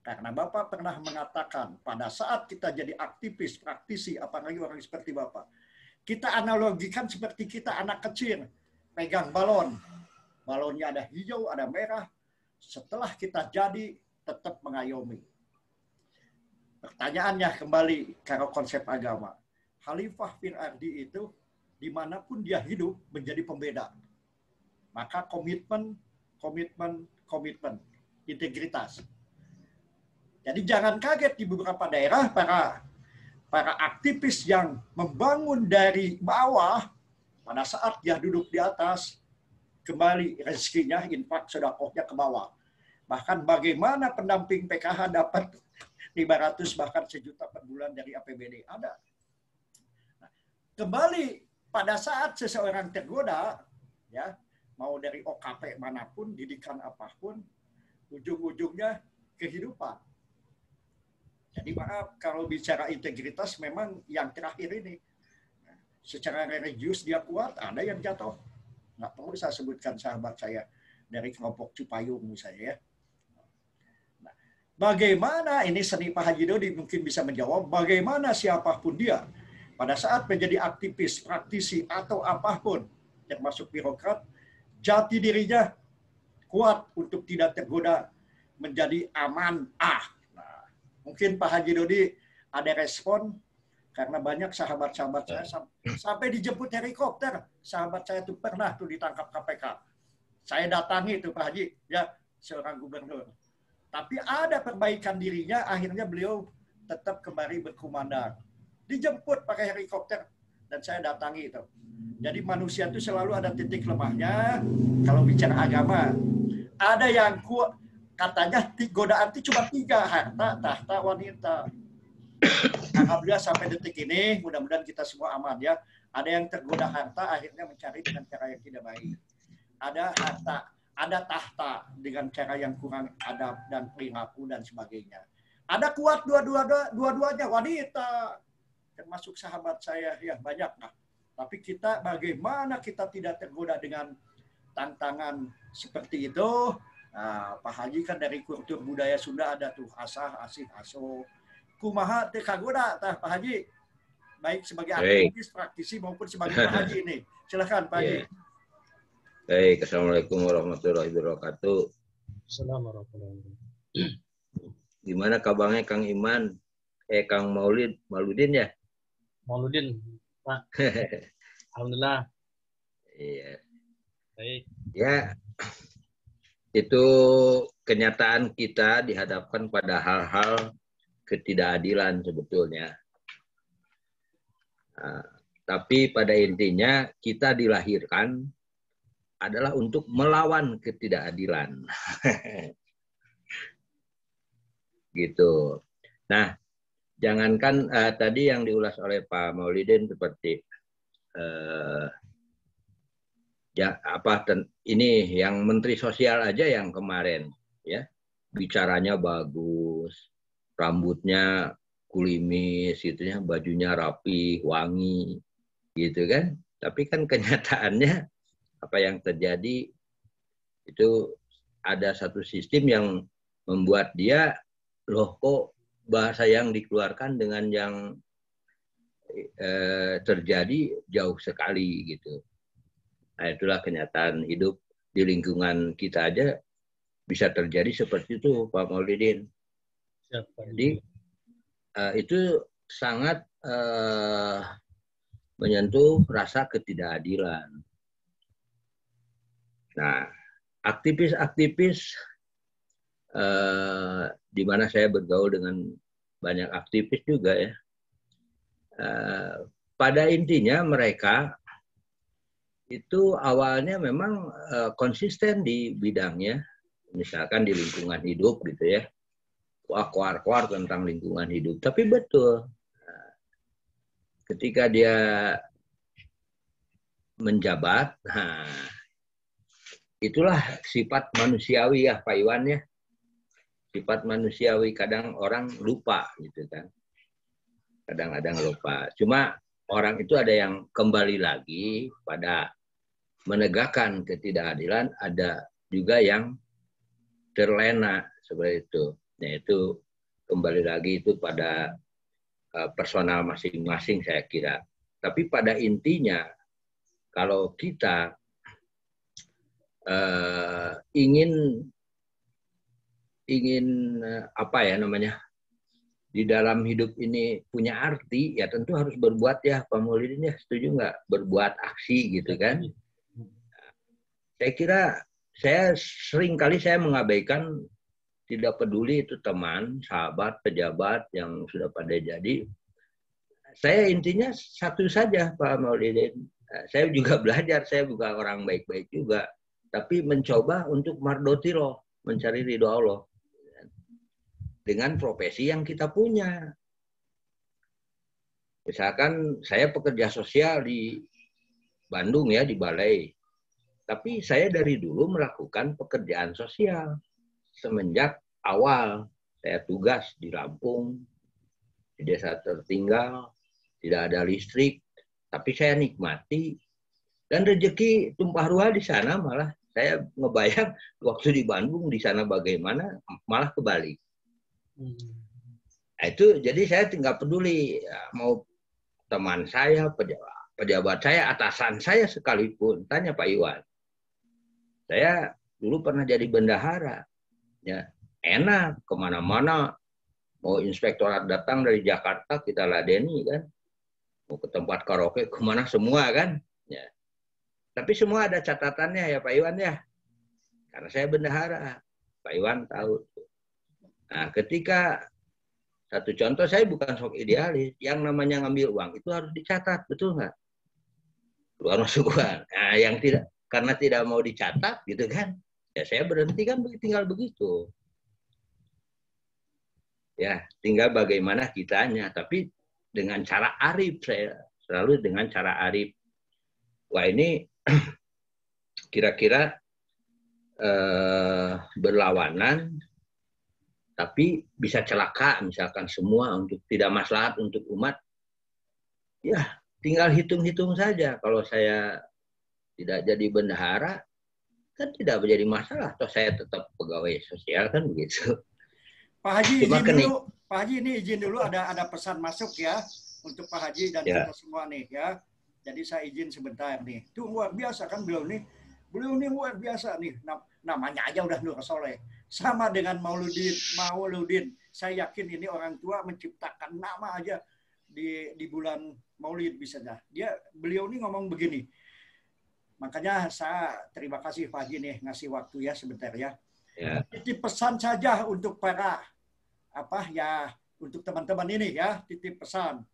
Karena Bapak pernah mengatakan pada saat kita jadi aktivis, praktisi, apalagi orang seperti Bapak, kita analogikan seperti kita anak kecil pegang balon. Balonnya ada hijau, ada merah. Setelah kita jadi, tetap mengayomi. Pertanyaannya kembali kalau konsep agama. Khalifah bin Ardi itu dimanapun dia hidup menjadi pembeda. Maka komitmen, integritas. Jadi jangan kaget di beberapa daerah para aktivis yang membangun dari bawah, pada saat dia duduk di atas, kembali rezekinya, infak, sedekahnya ke bawah. Bahkan bagaimana pendamping PKH dapat 500 bahkan 1 juta per bulan dari APBD. Ada. Nah, kembali pada saat seseorang tergoda, ya mau dari OKP manapun, didikan apapun, ujung-ujungnya kehidupan. Jadi maaf, kalau bicara integritas memang yang terakhir ini. Secara religius dia kuat, ada yang jatuh. Nggak perlu saya sebutkan sahabat saya dari kelompok Cipayung misalnya ya. Nah, bagaimana, ini seni Pak Haji Dodi mungkin bisa menjawab, bagaimana siapapun dia, pada saat menjadi aktivis, praktisi, atau apapun, termasuk birokrat, jati dirinya kuat untuk tidak tergoda menjadi amanah. Nah, mungkin Pak Haji Dodi ada respon, karena banyak sahabat-sahabat saya sampai dijemput helikopter. Sahabat saya tuh pernah tuh ditangkap KPK. Saya datangi tuh Pak Haji, ya seorang gubernur. Tapi ada perbaikan dirinya, akhirnya beliau tetap kembali berkumandang. Dijemput pakai helikopter dan saya datangi itu. Jadi manusia itu selalu ada titik lemahnya. Kalau bicara agama, ada yang kuat, katanya godaan itu cuma 3, harta, tahta, wanita. Alhamdulillah sampai detik ini, mudah-mudahan kita semua aman ya. Ada yang tergoda harta, akhirnya mencari dengan cara yang tidak baik. Ada harta, ada tahta dengan cara yang kurang adab dan perilaku dan sebagainya. Ada kuat dua-duanya, wanita, termasuk sahabat saya ya banyak lah. Tapi kita bagaimana kita tidak tergoda dengan tantangan seperti itu? Nah, Pak Haji kan dari kultur budaya Sunda ada tuh asah, asih, aso. Kumaha teh kagoda tah Pak Haji, baik sebagai aktivis, praktisi maupun sebagai Pak Haji ini. Silakan Pak Haji. Baik, assalamualaikum warahmatullahi wabarakatuh. Assalamualaikum. Gimana kabarnya Kang Iman? Kang Mauludin ya? Mauludin, Pak. Alhamdulillah. Iya. Baik. Ya, itu kenyataan kita dihadapkan pada hal-hal ketidakadilan sebetulnya. Nah, tapi pada intinya kita dilahirkan adalah untuk melawan ketidakadilan. Gitu. Nah, jangankan tadi yang diulas oleh Pak Maulidin seperti ini yang Menteri Sosial aja yang kemarin ya bicaranya bagus, rambutnya kulimis gitu ya, bajunya rapi, wangi gitu kan. Tapi kan kenyataannya apa yang terjadi itu ada satu sistem yang membuat dia loh kok bahasa yang dikeluarkan dengan yang terjadi jauh sekali gitu. Nah, itulah kenyataan hidup di lingkungan kita aja bisa terjadi seperti itu, Pak Maulidin. Jadi itu sangat menyentuh rasa ketidakadilan. Nah, aktivis-aktivis di mana saya bergaul dengan banyak aktivis juga ya. Pada intinya mereka itu awalnya memang konsisten di bidangnya, misalkan di lingkungan hidup gitu ya. Wah, keluar tentang lingkungan hidup. Tapi betul, ketika dia menjabat, nah, itulah sifat manusiawi ya Pak Iwan ya. Sifat manusiawi, kadang orang lupa gitu kan. Kadang-kadang lupa. Cuma orang itu ada yang kembali lagi pada menegakkan ketidakadilan, ada juga yang terlena seperti itu. Yaitu kembali lagi itu pada personal masing-masing saya kira. Tapi pada intinya kalau kita ingin apa ya namanya di dalam hidup ini punya arti, ya tentu harus berbuat ya Pak Maulidin ya, setuju nggak? Berbuat aksi gitu kan. Saya kira saya sering kali saya mengabaikan, tidak peduli itu teman, sahabat, pejabat yang sudah pada jadi. Saya intinya satu saja Pak Maulidin. Saya juga belajar, saya bukan orang baik-baik juga. Tapi mencoba untuk mardotiroh, mencari ridho Allah. Dengan profesi yang kita punya. Misalkan saya pekerja sosial di Bandung ya, di Balai. Tapi saya dari dulu melakukan pekerjaan sosial. Semenjak awal saya tugas di Lampung, di desa tertinggal, tidak ada listrik. Tapi saya nikmati. Dan rezeki tumpah ruah di sana malah saya ngebayang waktu di Bandung di sana bagaimana, malah kebalik. Nah, itu jadi saya tidak peduli ya, mau teman saya, pejabat saya, atasan saya sekalipun. Tanya Pak Iwan. Saya dulu pernah jadi bendahara. Ya, enak kemana-mana. Mau inspektorat datang dari Jakarta, kita ladeni kan. Mau ke tempat karaoke, kemana semua kan. Ya. Tapi semua ada catatannya ya Pak Iwan ya. Karena saya bendahara. Pak Iwan tahu. Nah, ketika satu contoh, saya bukan sok idealis, yang namanya ngambil uang itu harus dicatat, betul nggak? Keluar masuk uang. Nah, yang tidak, karena tidak mau dicatat, gitu kan? Ya saya berhenti kan, tinggal begitu. Ya, tinggal bagaimana kitanya, tapi dengan cara arif, saya selalu dengan cara arif. Wah ini kira-kira berlawanan. Tapi bisa celaka misalkan semua untuk tidak maslahat untuk umat, ya tinggal hitung-hitung saja. Kalau saya tidak jadi bendahara, kan tidak menjadi masalah. Toh saya tetap pegawai sosial kan begitu. Pak Haji izin dulu, Pak Haji ini izin dulu ada pesan masuk ya untuk Pak Haji dan kita semua nih ya. Jadi saya izin sebentar nih. Itu luar biasa kan beliau nih Beliau ini luar biasa nih, namanya aja udah Nur Soleh. Sama dengan Mauludin. Saya yakin ini orang tua menciptakan nama aja di bulan Maulid misalnya. Beliau ini ngomong begini. Makanya saya terima kasih Pak Haji nih ngasih waktu ya sebentar ya. Titip pesan saja untuk para untuk teman-teman ini ya, titip pesan.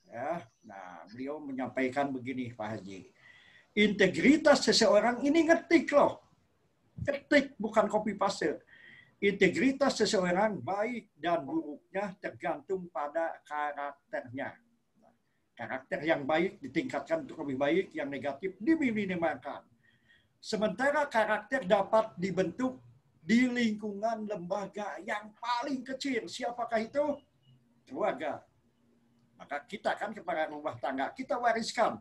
Ya, nah beliau menyampaikan begini Pak Haji. Integritas seseorang ini ngetik loh. Ketik bukan copy paste. Integritas seseorang baik dan buruknya tergantung pada karakternya. Karakter yang baik ditingkatkan untuk lebih baik, yang negatif diminimalkan. Sementara karakter dapat dibentuk di lingkungan lembaga yang paling kecil. Siapakah itu? Keluarga. Maka kita kan kepala rumah tangga, kita wariskan.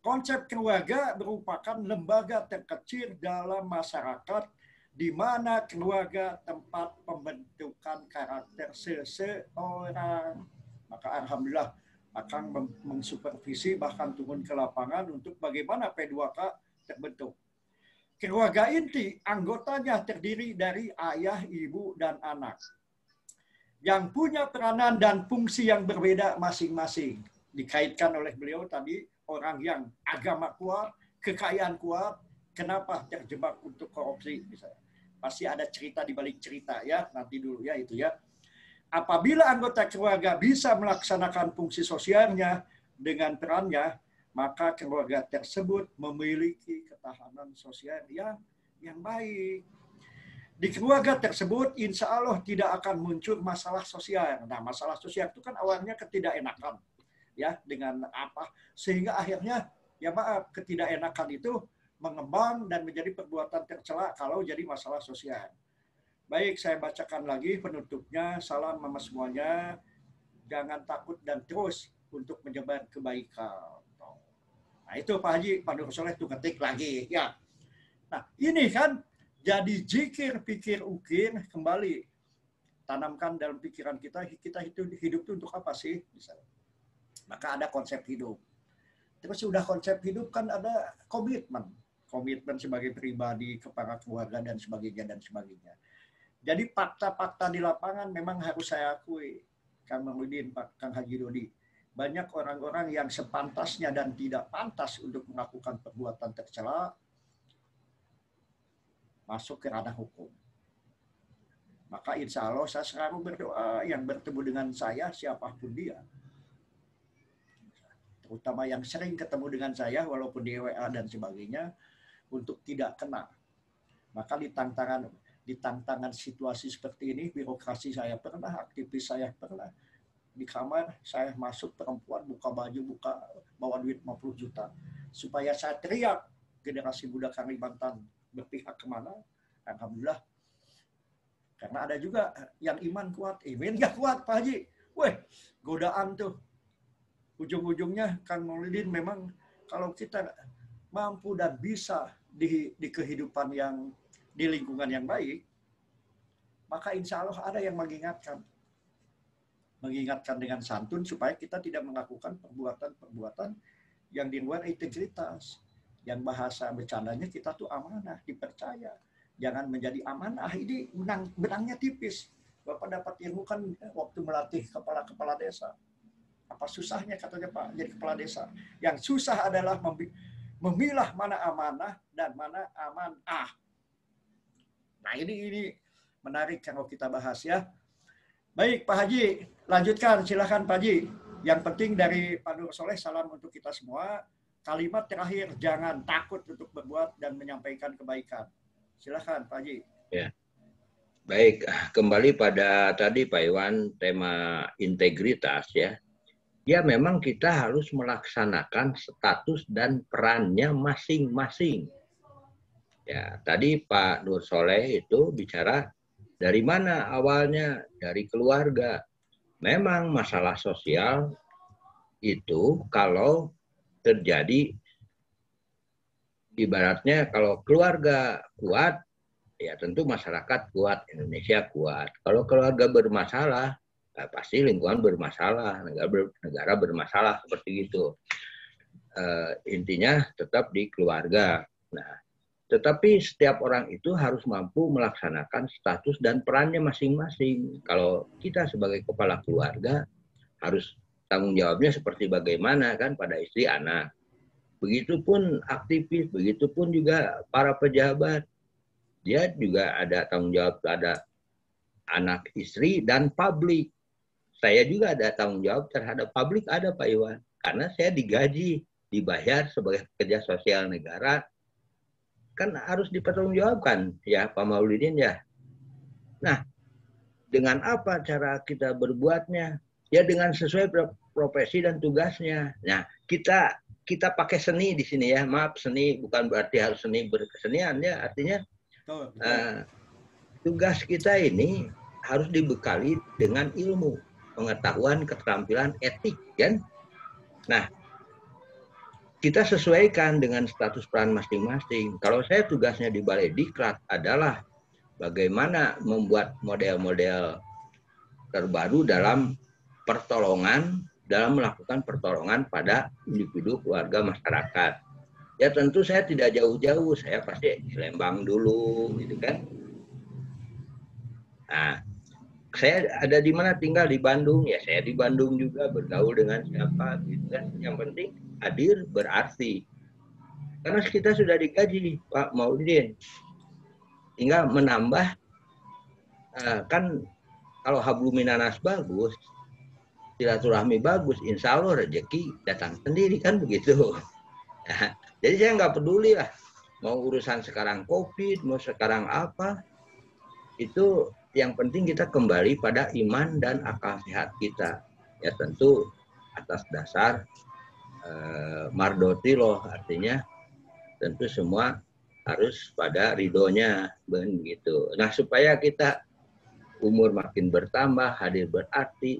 Konsep keluarga merupakan lembaga terkecil dalam masyarakat di mana keluarga tempat pembentukan karakter seseorang. Maka alhamdulillah akan mensupervisi bahkan turun ke lapangan untuk bagaimana P2K terbentuk. Keluarga inti, anggotanya terdiri dari ayah, ibu, dan anak. Yang punya peranan dan fungsi yang berbeda masing-masing. Dikaitkan oleh beliau tadi, orang yang agama kuat, kekayaan kuat, kenapa terjebak untuk korupsi misalnya. Pasti ada cerita di balik cerita ya, nanti dulu ya itu ya. Apabila anggota keluarga bisa melaksanakan fungsi sosialnya dengan perannya, maka keluarga tersebut memiliki ketahanan sosial yang baik. Di keluarga tersebut, insya Allah tidak akan muncul masalah sosial. Nah, masalah sosial itu kan awalnya ketidakenakan, ya, dengan apa, sehingga akhirnya, ya maaf, ketidakenakan itu mengembang dan menjadi perbuatan tercela kalau jadi masalah sosial. Baik, saya bacakan lagi penutupnya. Salam mama semuanya. Jangan takut dan terus untuk menyebar kebaikan. Nah itu Pak Haji, Pak Nur Soleh tuh ketik lagi. Ya. Nah ini kan jadi zikir, pikir, ukir, kembali. Tanamkan dalam pikiran kita itu hidup itu untuk apa sih? Misalnya. Maka ada konsep hidup. Terus sudah konsep hidup kan ada komitmen. Komitmen sebagai pribadi, kepada keluarga, dan sebagainya, dan sebagainya. Jadi fakta-fakta di lapangan memang harus saya akui. Kang Mauludin, Kang Haji Dodi. Banyak orang-orang yang sepantasnya dan tidak pantas untuk melakukan perbuatan tercela masuk ke ranah hukum. Maka insya Allah saya selalu berdoa yang bertemu dengan saya siapapun dia. Terutama yang sering ketemu dengan saya walaupun di WA dan sebagainya untuk tidak kena. Maka di tantangan situasi seperti ini, birokrasi saya pernah, aktivis saya pernah. Di kamar saya masuk perempuan buka baju, bawa duit 50 juta supaya saya teriak generasi muda Kalimantan berpihak kemana. Alhamdulillah karena ada juga yang iman kuat, iman nggak kuat Pak Haji. Weh, godaan tuh ujung-ujungnya Kang Mauludin memang kalau kita mampu dan bisa di kehidupan yang di lingkungan yang baik, maka insya Allah ada yang mengingatkan dengan santun supaya kita tidak melakukan perbuatan-perbuatan yang di luar integritas. Yang bahasa bercandanya kita tuh amanah, dipercaya. Jangan menjadi amanah, ini benangnya tipis. Bapak dapat ilmu kan waktu melatih kepala-kepala desa. Apa susahnya katanya Pak jadi kepala desa? Yang susah adalah memilah mana amanah dan mana amanah. Nah ini menarik kalau kita bahas ya. Baik Pak Haji, lanjutkan silakan Pak Haji. Yang penting dari Pak Nur Soleh salam untuk kita semua. Kalimat terakhir, jangan takut untuk berbuat dan menyampaikan kebaikan. Silakan Pak Haji. Ya. Baik, kembali pada tadi Pak Iwan tema integritas ya. Ya memang kita harus melaksanakan status dan perannya masing-masing. Ya, tadi Pak Nur Soleh itu bicara dari mana awalnya? Dari keluarga. Memang masalah sosial itu kalau terjadi, ibaratnya kalau keluarga kuat, ya tentu masyarakat kuat, Indonesia kuat. Kalau keluarga bermasalah, ya pasti lingkungan bermasalah, negara bermasalah seperti itu. Intinya tetap di keluarga. Nah, Tetapi setiap orang itu harus mampu melaksanakan status dan perannya masing-masing. Kalau kita sebagai kepala keluarga harus tanggung jawabnya seperti bagaimana kan pada istri anak. Begitupun aktivis, begitupun juga para pejabat. Dia juga ada tanggung jawab terhadap anak, istri, dan publik. Saya juga ada tanggung jawab terhadap publik, ada Pak Iwan. Karena saya digaji, dibayar sebagai pekerja sosial negara, kan harus dipertanggungjawabkan ya Pak Maulidin ya. Nah, dengan apa cara kita berbuatnya? Ya dengan sesuai profesi dan tugasnya. Nah, kita pakai seni di sini ya. Maaf, seni bukan berarti harus seni berkesenian ya. Artinya tugas kita ini harus dibekali dengan ilmu, pengetahuan, keterampilan, etik kan. Nah, kita sesuaikan dengan status peran masing-masing. Kalau saya tugasnya di Balai Diklat adalah bagaimana membuat model-model terbaru dalam pertolongan, dalam melakukan pertolongan pada individu, keluarga, masyarakat. Ya tentu saya tidak jauh-jauh, saya pasti di Lembang dulu, gitu kan. Nah, saya ada di mana tinggal di Bandung, ya saya di Bandung juga bergaul dengan siapa, gitu kan. Yang penting hadir berarti. Karena kita sudah digaji, Pak Maulidin. Tinggal menambah, kan kalau habluminanas bagus, silaturahmi bagus, insya Allah rezeki datang sendiri kan begitu. Nah, jadi saya nggak peduli lah, mau urusan sekarang COVID, mau sekarang apa, itu yang penting kita kembali pada iman dan akal sehat kita. Ya tentu atas dasar mardoti loh, artinya tentu semua harus pada ridhonya begitu. Nah supaya kita umur makin bertambah, hadir berarti,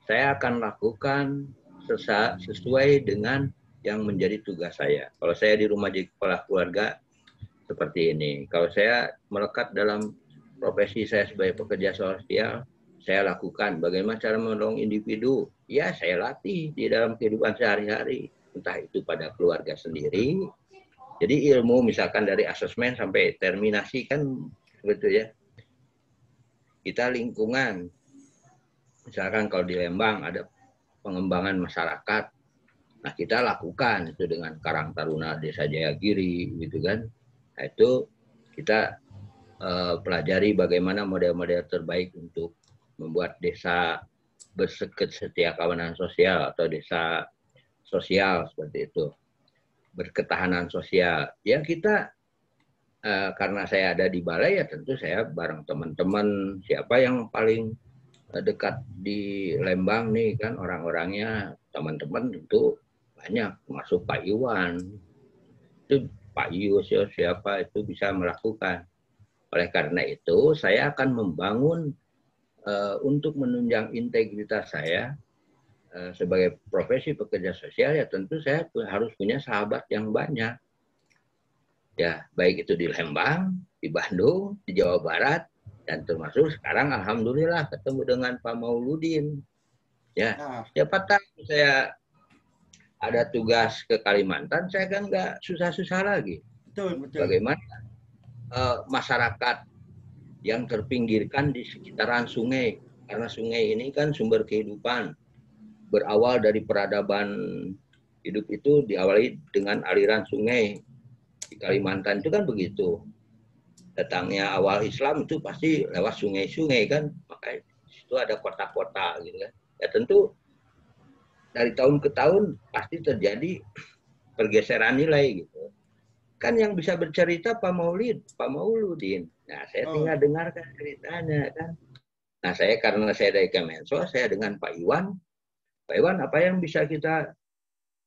saya akan lakukan sesuai dengan yang menjadi tugas saya. Kalau saya di rumah jadi kepala keluarga seperti ini. Kalau saya melekat dalam profesi saya sebagai pekerja sosial, saya lakukan bagaimana cara menolong individu. Ya, saya latih di dalam kehidupan sehari-hari. Entah itu pada keluarga sendiri. Jadi ilmu misalkan dari asesmen sampai terminasi kan betul ya. Kita lingkungan. Misalkan kalau di Lembang ada pengembangan masyarakat. Nah, kita lakukan itu dengan Karang Taruna Desa Jayagiri gitu kan. Nah, itu kita pelajari bagaimana model-model terbaik untuk membuat desa bersetia kawanan sosial atau desa sosial seperti itu, berketahanan sosial. Ya kita karena saya ada di balai ya tentu saya bareng teman-teman siapa yang paling dekat di Lembang nih kan orang-orangnya teman-teman tentu banyak termasuk Pak Iwan itu Pak Yus siapa itu bisa melakukan. Oleh karena itu, saya akan membangun untuk menunjang integritas saya sebagai profesi pekerja sosial, ya tentu saya harus punya sahabat yang banyak. Ya, baik itu di Lembang, di Bandung, di Jawa Barat, dan termasuk sekarang alhamdulillah ketemu dengan Pak Mauludin. Ya, siapa tahu saya ada tugas ke Kalimantan, saya kan nggak susah-susah lagi. Betul. Bagaimana masyarakat yang terpinggirkan di sekitaran sungai, karena sungai ini kan sumber kehidupan, berawal dari peradaban hidup itu diawali dengan aliran sungai. Di Kalimantan itu kan begitu, datangnya awal Islam itu pasti lewat sungai-sungai kan, makanya itu ada kota-kota gitu kan. Ya tentu dari tahun ke tahun pasti terjadi pergeseran nilai gitu. Kan yang bisa bercerita Pak Mauludin. Nah, saya tinggal dengarkan ceritanya kan. Nah, saya karena saya dari Kemensos, saya dengan Pak Iwan. Pak Iwan, apa yang bisa kita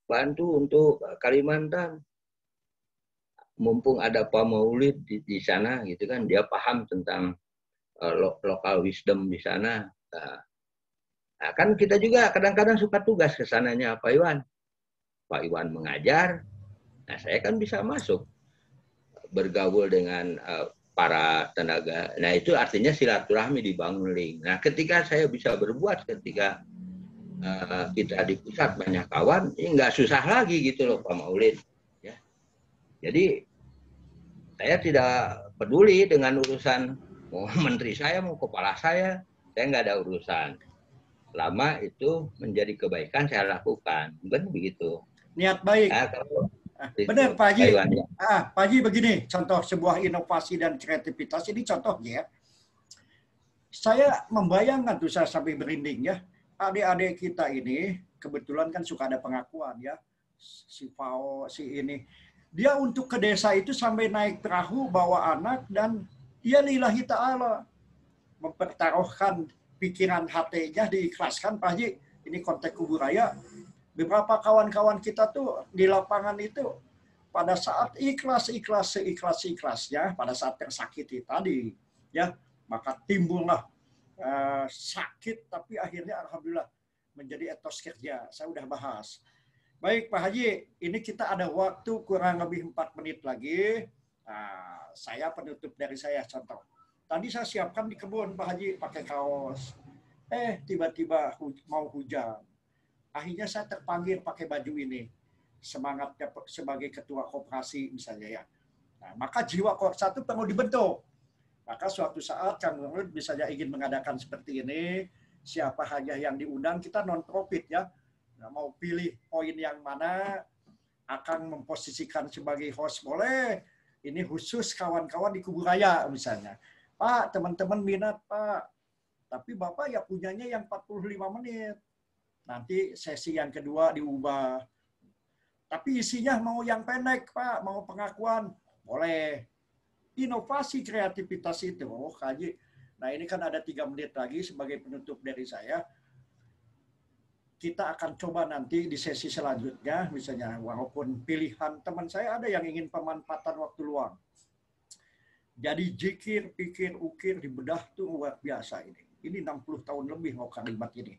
bantu untuk Kalimantan? Mumpung ada Pak Maulid di sana gitu kan, dia paham tentang lokal wisdom di sana. Nah, kan kita juga kadang-kadang suka tugas ke sananya Pak Iwan. Pak Iwan mengajar. Nah, saya kan bisa masuk bergaul dengan para tenaga. Nah, itu artinya silaturahmi dibangun link. Nah, ketika saya bisa berbuat ketika kita di pusat banyak kawan, ini nggak susah lagi gitu loh Pak Maulid. Ya. Jadi Saya tidak peduli dengan urusan mau menteri saya, mau kepala saya nggak ada urusan. Lama itu menjadi kebaikan saya lakukan, kan begitu. Niat baik. Nah, benar Pak Haji. Pak Haji begini, contoh sebuah inovasi dan kreativitas ini contohnya ya. Saya membayangkan tuh saya sampai merinding ya. Adik-adik kita ini kebetulan kan suka ada pengakuan ya. Si Pao, si ini. Dia untuk ke desa itu sampai naik perahu bawa anak dan dia lillahi ta'ala. Mempertaruhkan pikiran hatinya, diikhlaskan Pak Haji. Ini konteks kubur raya. Beberapa kawan-kawan kita tuh di lapangan itu pada saat ikhlasnya, pada saat tersakiti tadi, ya maka timbullah sakit, tapi akhirnya alhamdulillah menjadi etos kerja. Saya udah bahas. Baik Pak Haji, ini kita ada waktu kurang lebih 4 menit lagi. Nah, saya penutup dari saya contoh. Tadi saya siapkan di kebun Pak Haji pakai kaos. Tiba-tiba mau hujan. Akhirnya saya terpanggil pakai baju ini. Semangatnya sebagai ketua koperasi misalnya ya. Nah, maka jiwa koperasi itu perlu dibentuk. Maka suatu saat Kang Nurul misalnya ingin mengadakan seperti ini, siapa saja yang diundang, kita non-profit ya. Nah, mau pilih poin yang mana, akan memposisikan sebagai host boleh. Ini khusus kawan-kawan di Kubur Raya misalnya. Pak, teman-teman minat Pak. Tapi Bapak ya punyanya yang 45 menit. Nanti sesi yang kedua diubah. Tapi isinya mau yang pendek Pak, mau pengakuan, boleh. Inovasi kreativitas itu, Haji. Nah ini kan ada 3 menit lagi sebagai penutup dari saya. Kita akan coba nanti di sesi selanjutnya, misalnya walaupun pilihan teman saya ada yang ingin pemanfaatan waktu luang. Jadi jikir, pikir, ukir, dibedah tuh luar biasa ini. Ini 60 tahun lebih mau kalimat ini.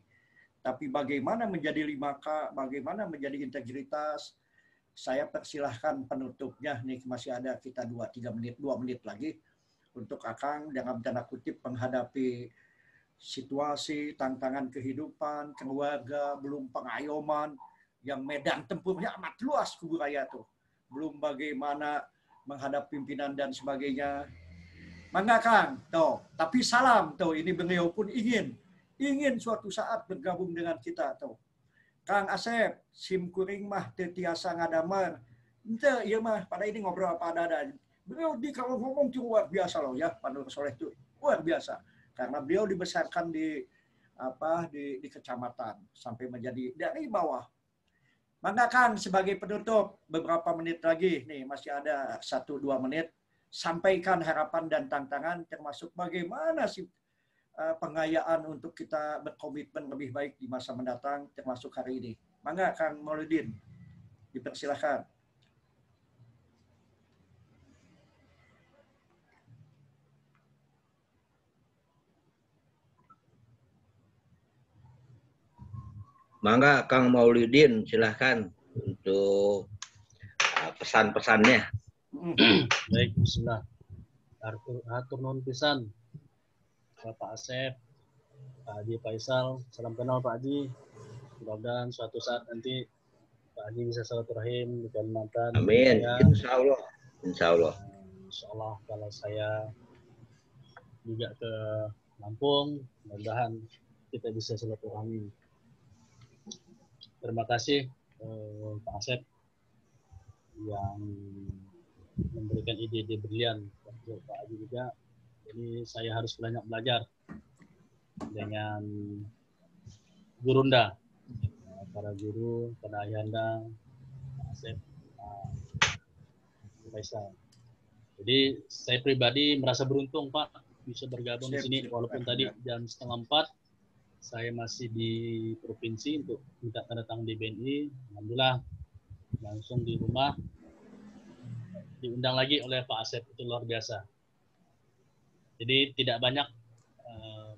Tapi bagaimana menjadi 5K, bagaimana menjadi integritas, saya persilahkan penutupnya nih, masih ada kita 2 menit lagi untuk Akang dalam tanda kutip menghadapi situasi, tantangan kehidupan, keluarga, belum pengayoman yang medan tempurnya amat luas Kubur Raya tuh. Belum bagaimana menghadapi pimpinan dan sebagainya. Mangga Kang, tuh. Tapi salam tuh, ini beliau pun ingin suatu saat bergabung dengan kita tuh. Kang Asep, sim kuring mah tetiasa ngadamar. Ente, iya mah, pada ini ngobrol apa ada. Beliau kalau ngomong itu luar biasa loh ya, Pak Nur Soleh itu luar biasa. Karena beliau dibesarkan di kecamatan sampai menjadi dari bawah. Maka Kang sebagai penutup beberapa menit lagi nih, masih ada 1-2 menit, sampaikan harapan dan tantangan termasuk bagaimana sih pengayaan untuk kita berkomitmen lebih baik di masa mendatang termasuk hari ini. Mangga Kang Mauludin, dipersilahkan. Mangga Kang Mauludin, silahkan untuk pesan-pesannya. Baik, bismillah. Hatur nuhun pisan Bapak Asep, Pak Haji Faisal, salam kenal Pak Haji. Mudah-mudahan suatu saat nanti Pak Haji bisa silaturahim di Kalimantan. Amin, insya Allah. Insya Allah. Insya Allah kalau saya juga ke Lampung, mudah-mudahan kita bisa silaturahmi. Terima kasih Pak Asep yang memberikan ide-ide brilian untuk Pak Haji juga. Jadi saya harus banyak belajar dengan gurunda, para guru, para ayahanda, Pak Asep, Pak Faisal. Jadi saya pribadi merasa beruntung Pak bisa bergabung di sini walaupun tadi jam 3:30 saya masih di provinsi untuk minta tanda tangan di BNI. Alhamdulillah langsung di rumah diundang lagi oleh Pak Asep, itu luar biasa. Jadi tidak banyak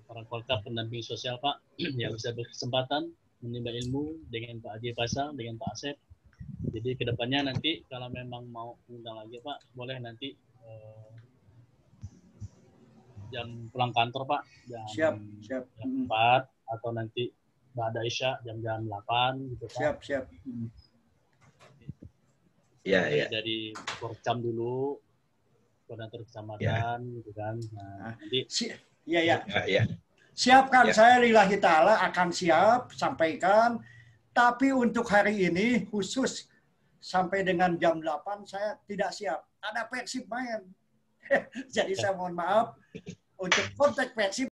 para kolkap pendamping sosial Pak yang bisa berkesempatan menimba ilmu dengan Pak Haji Faisal, dengan Pak Asep. Jadi kedepannya nanti kalau memang mau undang lagi Pak, boleh nanti jam pulang kantor Pak, jam 4 atau nanti Ba'da Isya jam 8 gitu Pak. Siap. Ya. Dari Korcam dulu koordinator kecamatan, gitu kan. Nah, jadi ya. Ya. Siapkan, Ya. saya lillahi ta'ala akan siap, sampaikan. Tapi untuk hari ini khusus sampai dengan jam 8 saya tidak siap. Ada Persib main. Jadi saya mohon maaf, untuk kontak Persib